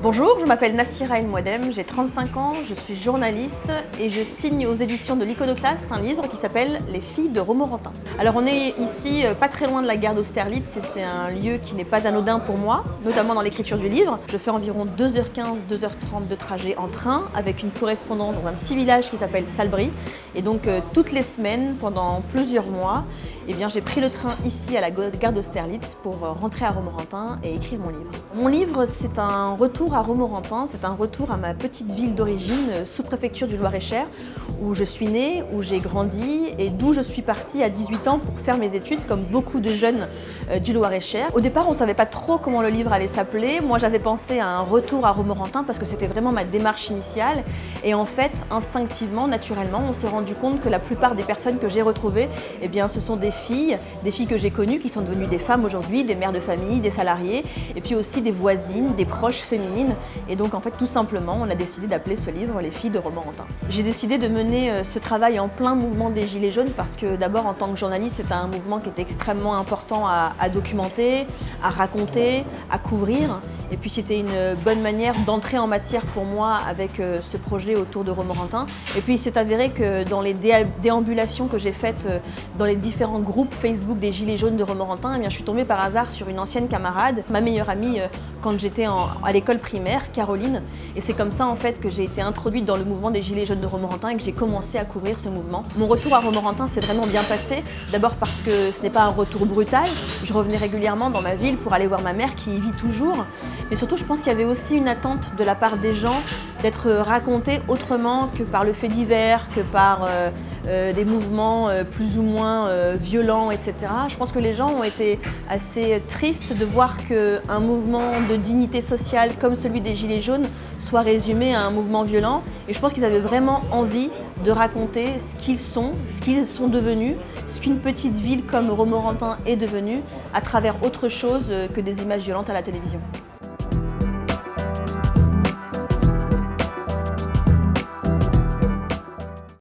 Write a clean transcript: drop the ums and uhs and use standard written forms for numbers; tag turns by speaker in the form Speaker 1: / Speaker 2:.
Speaker 1: Bonjour, je m'appelle Nassira El Mouadem, j'ai 35 ans, je suis journaliste et je signe aux éditions de l'Iconoclaste un livre qui s'appelle Les filles de Romorantin. Alors on est ici pas très loin de la gare d'Austerlitz et c'est un lieu qui n'est pas anodin pour moi, notamment dans l'écriture du livre. Je fais environ 2h15, 2h30 de trajet en train avec une correspondance dans un petit village qui s'appelle Salbris. Et donc toutes les semaines, pendant plusieurs mois, j'ai pris le train ici à la gare d'Austerlitz pour rentrer à Romorantin et écrire mon livre. Mon livre, c'est un retour à Romorantin, c'est un retour à ma petite ville d'origine, sous-préfecture du Loir-et-Cher, où je suis née, où j'ai grandi et d'où je suis partie à 18 ans pour faire mes études, comme beaucoup de jeunes du Loir-et-Cher. Au départ, on ne savait pas trop comment le livre allait s'appeler. Moi, j'avais pensé à un retour à Romorantin parce que c'était vraiment ma démarche initiale. Et en fait, instinctivement, naturellement, on s'est rendu compte que la plupart des personnes que j'ai retrouvées, ce sont des filles que j'ai connues, qui sont devenues des femmes aujourd'hui, des mères de famille, des salariés, et puis aussi des voisines, des proches féminines. Et donc en fait, tout simplement, on a décidé d'appeler ce livre Les filles de Romorantin. J'ai décidé de mener ce travail en plein mouvement des Gilets jaunes parce que d'abord, en tant que journaliste, c'est un mouvement qui est extrêmement important à documenter, à raconter, à couvrir. Et puis c'était une bonne manière d'entrer en matière pour moi avec ce projet autour de Romorantin. Et puis il s'est avéré que dans les déambulations que j'ai faites dans les différents groupes Facebook des Gilets jaunes de Romorantin, je suis tombée par hasard sur une ancienne camarade, ma meilleure amie quand j'étais à l'école primaire, Caroline. Et c'est comme ça en fait que j'ai été introduite dans le mouvement des Gilets jaunes de Romorantin et que j'ai commencé à couvrir ce mouvement. Mon retour à Romorantin s'est vraiment bien passé. D'abord parce que ce n'est pas un retour brutal. Je revenais régulièrement dans ma ville pour aller voir ma mère qui y vit toujours. Mais surtout, je pense qu'il y avait aussi une attente de la part des gens d'être racontés autrement que par le fait divers, que par des mouvements plus ou moins violents, etc. Je pense que les gens ont été assez tristes de voir qu'un mouvement de dignité sociale comme celui des Gilets jaunes soit résumé à un mouvement violent. Et je pense qu'ils avaient vraiment envie de raconter ce qu'ils sont devenus, ce qu'une petite ville comme Romorantin est devenue à travers autre chose que des images violentes à la télévision.